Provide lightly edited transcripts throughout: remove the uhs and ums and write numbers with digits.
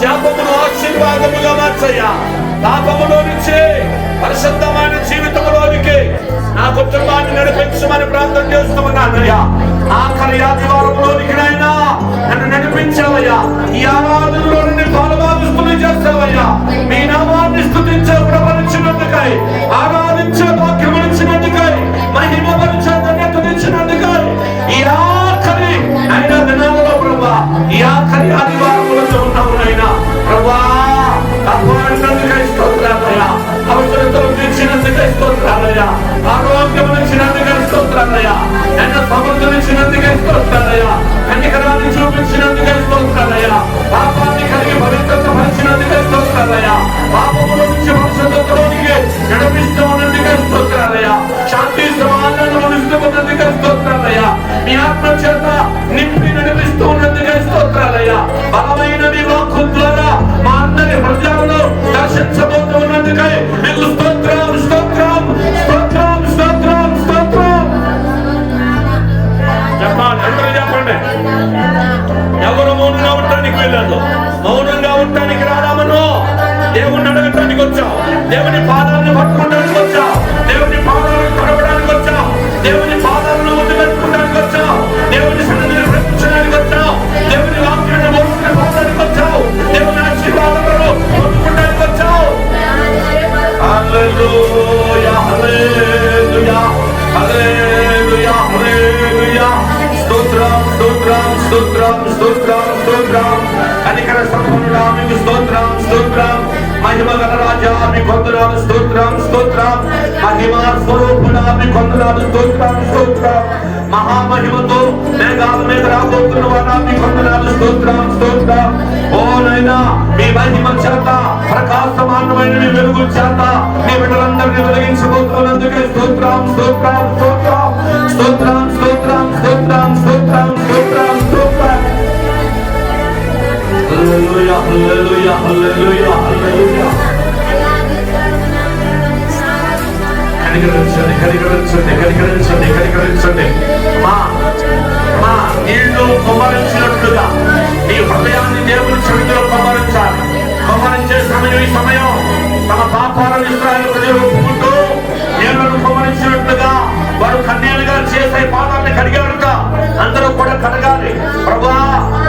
శాపమును ఆశీర్వాదముగా మార్చయ్యా. పాపములో నుంచి పరిశుద్ధమైన జీవితంలోనికి నా కుటుంబాన్ని నడిపించమని ప్రార్థన చేస్తున్నానయ్యా. ఆఖరి ఆదివారంలోనికి నైనా నన్ను నడిపించావయ్యా. ఈ ఆరాధనలో నుండి పాలుభాగస్తులు చేస్తావయ్యా. మీ నామాన్ని స్తుతించే ప్రపంచినందుకై, ఆరాధించే వాక్యములిచ్చినందుకై, మహిమపరిచే ధన్యతనిచ్చినందుకై ఈ ఆఖరి అయినా దినాలలో ప్రభా, ఈ ఆఖరి ఆదివారంలో ఉన్నాము నైనా ప్రభా. కాపాడినందుకై స్తోత్రాలయ్యా. అవసరతలు తీర్చినందుకై స్తోత్రాలయ్యా. ఆరోగ్యం ఇచ్చినందుకై స్తోత్రాలయ్యా. నన్ను సమర్థించినందుకై స్తోత్రాలయ్యా. కనికరాన్ని చూపించినందుకై స్తోత్రాలయ్యా. పాపాన్ని కలిగి పవిత్రత పరిచినందుకై స్తోత్రాలయ్యా. పాపముల నుంచి పరిశుద్ధతలోనికి నడిపిస్తూ ఉన్నందుకై స్తోత్రాలయ్యా. శాంతి సమాధానం ఇస్తున్నందుకై స్తోత్రాలయ్యా. మీ ఆత్మ చేత నింపి నడిపిస్తూ ఉన్నందుకై స్తోత్రాలయ్యా. బలమైన మీ వాక్కు ద్వారా మా అందరి హృదయాలను దర్శించబోతూ ఉన్నందుకై మీకు స్తోత్రం, స్తోత్రం, స్తోత్రం, స్తోత్రం, స్తోత్రం. చెప్పండి, అందరూ చెప్పండి. ఎవరు మౌనంగా ఉండటానికి వెళ్ళదు, మౌనంగా ఉండటానికి రాదామను. దేవుణ్ణి అడగటానికి వచ్చావు, దేవుని పాదాలను పట్టుకోవడానికి వచ్చావు, దేవుని పాదాలను తడవడానికి వచ్చావు, దేవుని పాదాలను ముందు పెట్టుకోవడానికి వచ్చావు, దేవుని సన్నిధిని ప్రేమించడానికి వచ్చావు, దేవుని వాక్యాన్ని మోసుకుపోవడానికి వచ్చావు, దేవుని ఆశీర్వాదాలను పొందుకోవడానికి వచ్చావు. హల్లెలూయా, హల్లెలూయా, హల్లెలూయా, హల్లెలూయా. స్తోత్రం, స్తోత్రం, స్తోత్రం, స్తోత్రం, స్తోత్రం. కనికర సంపన్నుడా మీకు స్తోత్రం, స్తోత్రం. మహిమ గల రాజా మీకు వందనాలు, స్తోత్రం, స్తోత్రం. మహిమ స్వరూపుడా మీకు వందనాలు, స్తోత్రం, స్తోత్రం. మహామహిమతో మేఘాల మీద రాబోతున్న వారా మీకు వందనాలు, స్తోత్రం, స్తోత్రం. ఓ నైనా మీ మహిమ చేత, ప్రకాశమానమైన మీ వెలుగు చేత మీ బిడ్డలందరినీ వెలిగించబోతున్నందుకే స్తోత్రం, స్తోత్రం, స్తోత్రం, స్తోత్రం, స్తోత్రం, స్తోత్రం, స్తోత్రం, స్తోత్రం, స్తోత్రం. హల్లెలూయా, హల్లెలూయా, హల్లెలూయా, హల్లెలూయా. కనికరించండి, కనికరించండి, కనికరించండి, కనికరించండి. మా నీళ్లు కుమ్మరించినట్లుగా మీ హృదయాన్ని దేవుని సన్నిధిలో కుమ్మరించాలి. కుమ్మరించే సమయం ఈ సమయం. తమ పాపాలను ఇశ్రాయేలు ప్రజలు ఒప్పుకుంటూ నీళ్లను కుమ్మరించినట్లుగా వారు కన్నీళ్లుగా చేసే పాపాన్ని కడిగారుట. అందరూ కూడా కడగాలి. ప్రభువా,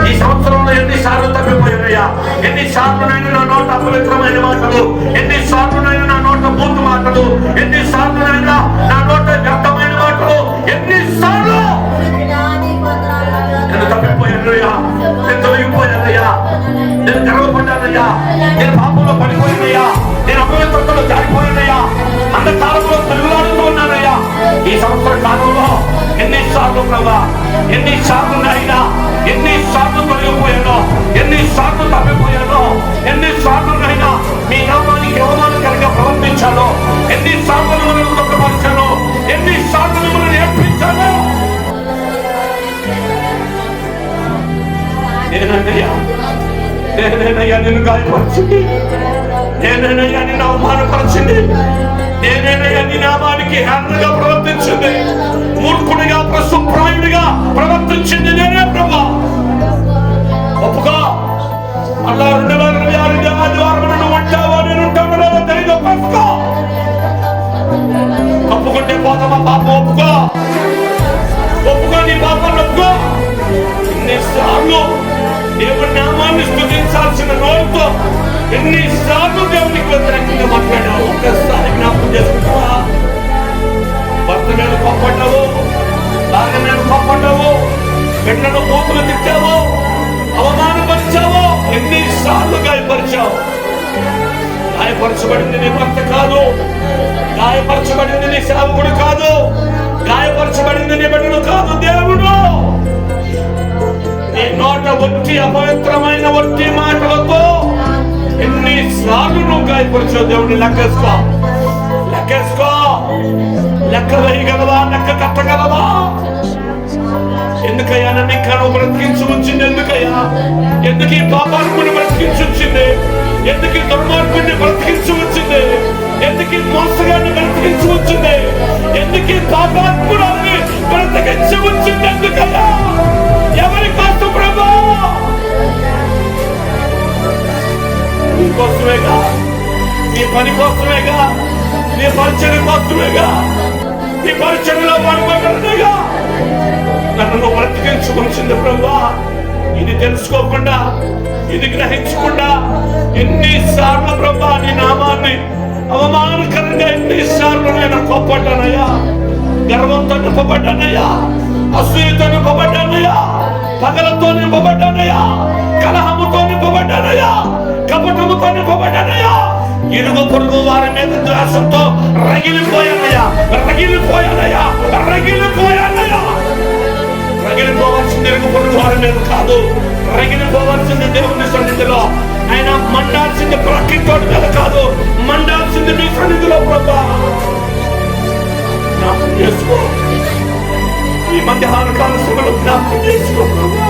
ఈ సంవత్సరంలో ఎన్నిసార్లు తప్పిపోయినయ్యా, ఎన్నిసార్లునైనా నా నోట అపవిత్రమైన మాటలు, ఎన్నిసార్లునైనా నా నోట బూతు మాటలు, ఎన్నిసార్లునైనా నా నోట వ్యర్థమైన మాటలు, ఎన్నిసార్లు నేను తప్పిపోయానయ్యా, నేను తొలగిపోయానయ్యా, నేను గర్వపడ్డానయ్యా, నేను పాపంలో పడిపోయినయ్యా, నేను అపవిత్రతలో జారిపోయినయ్యా, అంధకారంలో తిరుగులాడుతూ ఉన్నానయ్యా. ఈ సంవత్సర కాలంలో ఎన్నిసార్లు ప్రభా, ఎన్నిసార్లు నాయనా, ఎన్నిసార్లు తొలగిపోయానో, ఎన్నిసార్లు తప్పిపోయానో, ఎన్నిసార్లు నైనా మీ నామానికి అవమానకరంగా ప్రవర్తించానో, ఎన్నిసార్లు మిమ్మల్ని దుఃఖపరిచానో, ఎన్నిసార్లు మిమ్మల్ని నేర్పించానో. నేనేనయ్యా నిన్ను గాయపరిచింది, నేనేనయ్యా నిన్ను అవమానపరిచింది, నేనేనయ్యా నీ నామానికి హేళనగా ప్రవర్తించింది, మూర్ఖుడిగా ప్రశుభ్రాయుడిగా ప్రవర్తించింది నేనే ప్రభా. ఒప్పుగా అలా 2026 ఆదివారం నువ్వు ఉంటావా, నేను ఉంటాను లేదా తెలియదు. ఒప్పుకో, ఒప్పుకుంటే పోతామా పాపం. ఒప్పుకో, ఒప్పుకో, నీ పాపాన్ని ఒప్పుకో. ఎన్నిసార్లు దేవుని నామాన్ని స్తుతించాల్సిన నోరుతో ఎన్నిసార్లు దేవునికి వ్యతిరేకంగా మాట్లాడావు. ఒక్కసారి జ్ఞాపకం చేసుకుంటావా? భర్త మీద కోప్పడ్డావు, భార్య మీద కోప్పడ్డావు, బిడ్డలను బూతులు తిట్టావు, అవమానపరిచావు, ఎన్నిసార్లు గాయపరిచావు. గాయపరచబడింది నీ భర్త కాదు, గాయపరచబడింది నీ సేవకుడు కాదు, గాయపరచబడింది నీ బిడ్డలు కాదు, దేవుడు. నీ నోట ఒట్టి అపవిత్రమైన ఒట్టి మాటలతో ఎన్నిసార్లు నువ్వు గాయపరిచావు. దేవుడిని లెక్కేసుకో, లెక్కేసుకో. లెక్క వేయగలవా, లెక్క కట్టగలవా? ఎందుకయ్యా నన్ను ఇంకా నువ్వు బ్రతికించి ఉంచింది? ఎందుకయ్యా, ఎందుకు ఈ పాపాత్ముని బ్రతికించి ఉంచింది? ఎందుకు ఈ దుర్మార్గుడిని బ్రతికించి ఉంచింది? ఎందుకు ఈ మోసగాన్ని బ్రతికించి ఉంచింది? ఎందుకు ఈ పాపాత్మురాన్ని బ్రతికించి ఉంచింది? ఎందుకయ్యా? ఎవరి కోసం ప్రభా? కోసమేగా, నీ పని కోసమేగా, నీ పరిచయం కోసమేగా, నీ పరిచయంలో పడిపోగలనేగా నన్ను నువ్వు బ్రతికించుకుంటుంది ప్రభువా. ఇది తెలుసుకోకుండా, ఇది గ్రహించకుండా ఎన్నిసార్లు ప్రభువా నీ నామాన్ని అవమానకరంగా ఎన్నిసార్లు నేను కోప్పడ్డానయ్యా, గర్వంతో నింపబడ్డానయ్యా, అసూయతో నింపబడ్డానయ్యా, పగలతో నింపబడ్డానయ్యా, కలహముతో నింపబడ్డానయ్యా, కపటముతో నింపబడ్డానయ్యా, ఇరుగు పొరుగు వారి మీద ద్వేషంతో రగిలిపోయానయ్యా, రగిలిపోయానయ్యా, రగిలిపోయానయ్యా. రగిలిపోవాల్సింది ఇరుగు పొరుగు వారి మీద కాదు, రగిలిపోవాల్సింది దేవుని సన్నిధిలో. ఆయన మండాల్సింది ప్రకృతి మీద కాదు, మండాల్సింది మీ సన్నిధిలో. ప్రభా జ్ఞాపకం చేసుకో, ఈ మధ్యాహ్న కాల సమయంలో జ్ఞాపకం చేసుకో ప్రభా.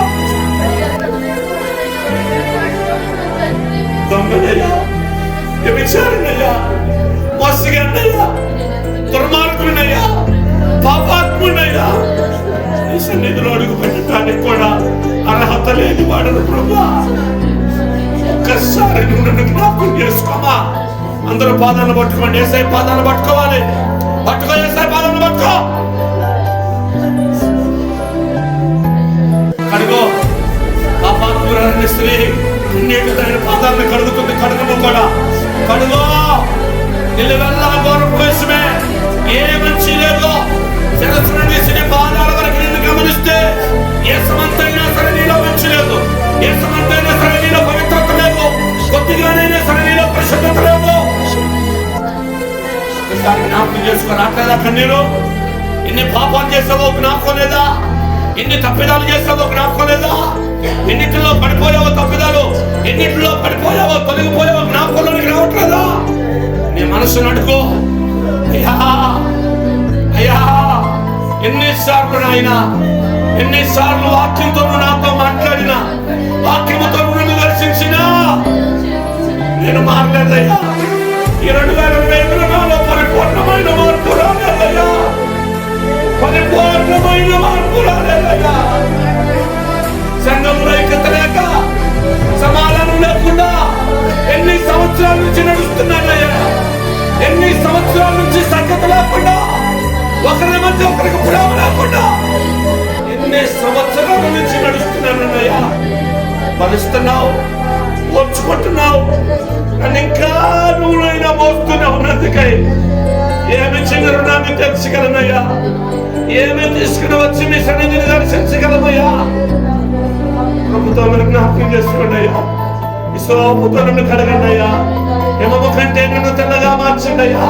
దొంగనయ్యా, వ్యభిచారినయ్యా, మోసగాడినయ్యా, దుర్మార్గునయ్యా, పాపాత్మునయ్యా, ఈ సన్నిధిలో అడుగు పెట్టడానికి కూడా అర్హత లేని వాడను ప్రభా. ఒక్కసారి నువ్వు నన్ను జ్ఞాపకం చేసుకోమా. అందరూ పాదాలను పట్టుకోండి, ఏసై పాదాలను పట్టుకోవాలి. పట్టుకో, ఏసై పాదాలను పట్టుకో. కడుగో, పాపాత్మురాలని స్త్రీ నీటి దాని పాదాలను కడుగుతుంది. కడుగును కూడా కడుగో. నిలువెల్లా గౌరవమే, ఏ మంచి లేదు. శిరస్సు నుండి సిరి పాదాల వరకు నిన్ను గమనిస్తే ఏ సమంతైనా సరే నీలో మంచి లేదు, ఏ సమంతైనా సరే నీలో పవిత్రత లేదు, కొద్దిగానైనా సరే నీలో పరిశుద్ధత లేదు. జ్ఞాపకం చేసుకో. రాట్లేదా కన్నీరు? ఎన్ని పాపాలు చేసావో జ్ఞాపకం లేదా? ఎన్ని తప్పిదాలు చేసావో జ్ఞాపకం లేదా? ఎన్నిటిలో పడిపోయావో తప్పిదాలు, ఎన్నిటిలో పడిపోయావో తొలగిపోయావో జ్ఞాపకంలోనికి రావట్లేదా? నీ మనసును అడుకో. అయ్యా అయ్యా, ఎన్నిసార్లు నాయన, ఎన్నిసార్లు వాక్యంతో నాతో మాట్లాడినా, వాక్యముతో నన్ను దర్శించినా నేను మారలేదయ్యా. ఈ 2025 నాలో పరిపూర్ణమైన మార్పు రాలేదయ్యా, పరిపూర్ణమైన మార్పు రాలేదయ్యా. సంఘంలో ఐక్యత లేక, సమాధానం లేకుండా ఎన్ని సంవత్సరాల నుంచి నడుస్తున్నానయ్యా, ఎన్ని సంవత్సరాల నుంచి సంగత లేకుండా, ఒకరి మధ్య ఒకరికి ప్రేమ లేకుండా ఎన్ని సంవత్సరాల నుంచి నడుస్తున్నానయ్యా. భరిస్తున్నావు, ఓర్చుకుంటున్నావు, నన్ను ఇంకా నువ్వునైనా మోస్తున్నావు. నందుకై ఏమి చిన్న రుణాన్ని తెచ్చగలనయ్యా, ఏమి తీసుకుని వచ్చి మీ సన్నిధిని దర్శించగలమయ్యా. ప్రభుత్వం జ్ఞాపకం చేసుకోండి అయ్యా. ఈ సోపుతో నన్ను కడగండి అయ్యా. హిమము కంటే నన్ను తెల్లగా మార్చండి అయ్యా.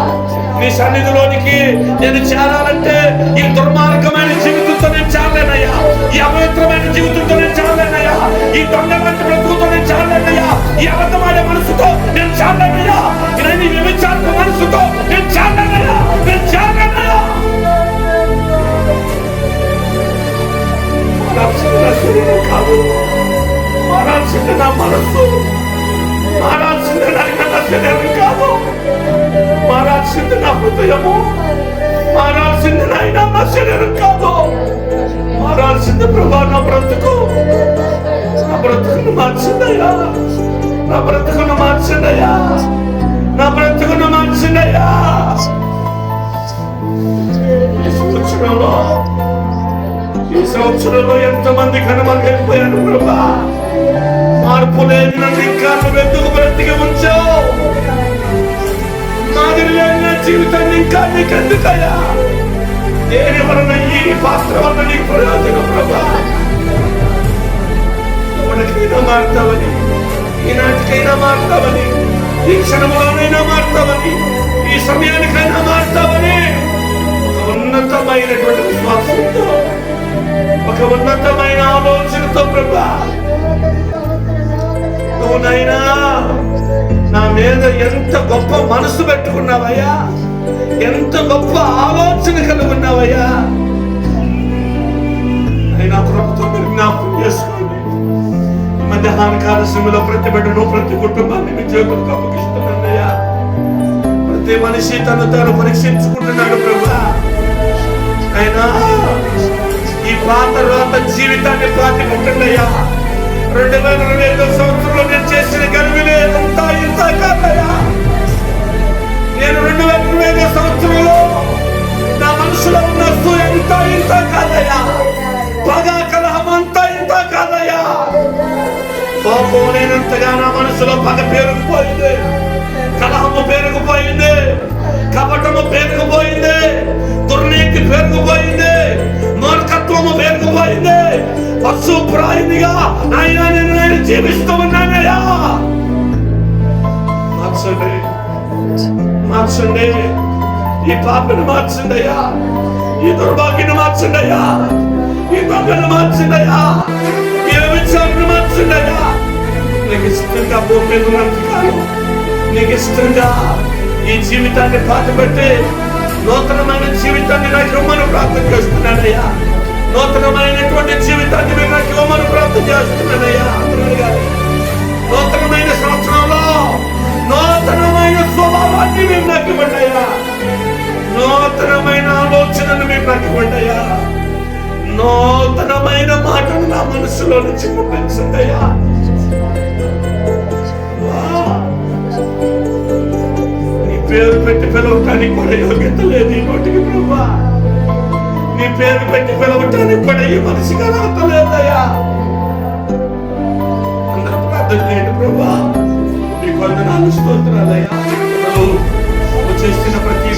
మీ సన్నిధిలోనికి నేను చేరాలంటే ఈ దుర్మార్గమైన జీవితంతో నేను చేరలేనయ్యా, ఈ అపవిత్రమైన జీవితంతో నేను చేరలేనయ్యా, ఈ దొంగ లాంటి బ్రతుకుతో నేను చేరలేనయ్యా, ఈ అబద్ధమైన మనసుతో నేను చేరలేనయ్యా, ఈ వ్యభిచార మనసుతో నేను చేరలేనయ్యా, నేను చేరలేనయ్యా. మారాల్సింది నా శరీరం కాదు, మారాల్సింది నా మనసు, మారాల్సింది నా శరీరం కాదు, మారాల్సింది నా హృదయము, మారాల్సింది నాయన నా శరీరం కాదు, మారాల్సింది ప్రభా నా బ్రతుకు. నా బ్రతుకును మార్చిందయ్యా, నా బ్రతుకును మార్చిందయ్యా, నా బ్రతుకును మార్చిందయ్యా. ఈ సంవత్సరంలో ఎంతమంది కనుమరుగైపోయాను ప్రభా. మార్పు లేని నన్ను ఇంకా నువ్వు ఎందుకు బ్రతికి ఉంచావు? మాదిరి లేని నా జీవితాన్ని ఇంకా నీకెందుకయ్యా? దేని వలన, ఈ పాత్ర వలన నీకు ప్రయోజనం ప్రభా? ఇప్పటికైనా మారుతావని, ఈనాటికైనా మారుతావని, ఈ క్షణంలోనైనా మారుతావని, ఈ సమయానికైనా మారుతావని ఒక ఉన్నతమైనటువంటి విశ్వాసంతో, ఒక ఉన్నతమైన ఆలోచనతో ప్రభా నువ్వు నైనా నా మీద ఎంత గొప్ప మనసు పెట్టుకున్నావయ్యా, ఎంత గొప్ప ఆలోచన కలిగి ఉన్నావయ్యా. అయినా ప్రభుత్వం మీరు జ్ఞాపకం చేసుకోండి. మధ్యాహ్న కాల సమయంలో ప్రతి బిడ్డను, ప్రతి కుటుంబాన్ని మీ చేతులకు అప్పగిస్తున్నానయ్యా. ప్రతి మనిషి తను తాను పరీక్షించుకుంటున్నాడు ప్రభా. అయినా ఈ పాత రాత జీవితాన్ని పాతి ముట్టండియ్యా. 2025 సంవత్సరంలో నేను చేసిన గర్విలే అంతా ఇంత పగ పేరుకుపోయింది, కలహము పేరుకుపోయింది, కపటము పేరుకుపోయింది, దుర్నీతి పేరుకుపోయింది, మూర్ఖత్వము పేరుకుపోయింది. పశుప్రాయునిగా నాయనా నేను జీవిస్తూ ఉన్నానయ్యా. మార్చండి, మార్చండి, ఈ పాపను మార్చండి అయ్యా, ఈ దుర్భాగ్యను మార్చండి అయ్యా, ఈ దొంగను మార్చండి అయ్యా, ఈ వ్యభిచారిని మార్చండి అయ్యా. నీకు ఇష్టంగా భూమి మీద బ్రతకాలి, నీకు ఇష్టంగా ఈ జీవితాన్ని పాటుపెట్టి నూతనమైన జీవితాన్ని నాకు ఇవ్వమని ప్రార్థన చేస్తున్నానయ్యా. నూతనమైనటువంటి జీవితాన్ని మీరు నాకు ఇవ్వమని ప్రార్థన చేస్తున్నానయ్యా. నూతనమైన సంవత్సరంలో నూతనమైన స్వభావాన్ని మీరు నాకు ఇవ్వండియా. నూతనమైన ఆలోచనను మీరు నాకు ఇవ్వండియా. నూతనమైన మాటను నా మనసులో నుంచి పుట్టించండి అయ్యా. నీ పేరు పెట్టి పిలవటానికి కూడా యోగ్యత లేదు ఈ నోటికి ప్రభా. నీ పేరు పెట్టి పిలవటానికి కూడా ఈ మనిషికి అర్హత లేదయ్యా. అందరూ ప్రార్థన చేయండి ప్రభా. నీకు వందనాలు, స్తోత్రాలయ్యా. చేసిన ప్రతి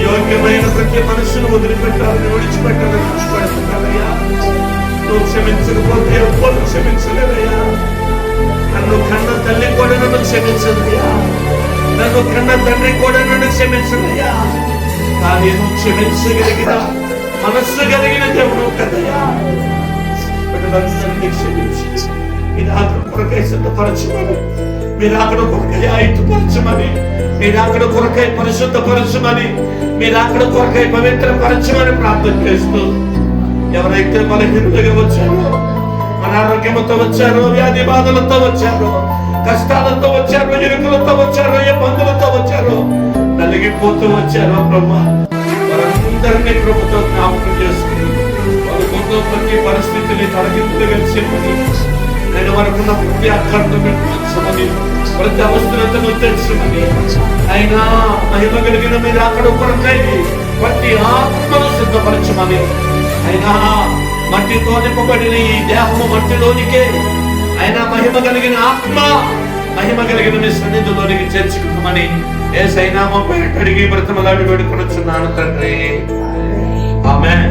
యోగ్యమైన ప్రతి మనుషును వదిలిపెట్టాలని విడిచిపెట్టాలని విడిచిపెడుతున్నానయ్యా. నువ్వు క్షమించకపోతే ఎవ్వరు క్షమించలేదయ్యా. నన్ను కన్న తల్లి కూడా నన్ను క్షమించదయ్యా, నన్ను కన్న తండ్రి కూడా నన్ను క్షమించదయ్యా. కానీ నువ్వు క్షమించగలిగిన మనస్సు కలిగిన దేవుడు కదయ్యా. బిడ్డలందరినీ క్షమించి మీరు అక్కడ కొరకై సిద్ధపరచమని, మీరు అక్కడ కొరకై ఆయుధపరచమని, మీరు అక్కడ కొరకై పరిశుద్ధపరచమని, మీరు అక్కడ కొరకై పవిత్రపరచమని ప్రార్థన చేస్తూ, ఎవరైతే బలహీనులుగా వచ్చారో, అనారోగ్యంతో వచ్చారో, వ్యాధి బాధలతో వచ్చారో, కష్టాలతో వచ్చారో, ఇరుకులతో వచ్చారో, ఇబ్బందులతో వచ్చారో, నలిగిపోతూ వచ్చారో బ్రహ్మా, వారందరినీ ప్రభుత్వం జ్ఞాపకం చేసుకుని వారితో ప్రతి పరిస్థితిని తలకిందులుగా చెప్పని, నేను వరకున్న ప్రతి అక్కర్ను పెట్టుకోమని, ప్రతి అవసరతను తెచ్చమని, అయినా మహిమ కలిగిన మీరు అక్కడ కొరకై ప్రతి ఆత్మను సిద్ధపరచమని, అయినా మట్టితో నింపబడిన ఈ దేహము మట్టిలోనికే అయినా మహిమ కలిగిన ఆత్మ, మహిమ కలిగిన మీ సన్నిధిలోనికి చేర్చుకుంటామని యేసయ్య నామమున అడిగి బ్రతిమలాడి వేడుకొనుచున్నాను తండ్రి. ఆమేన్.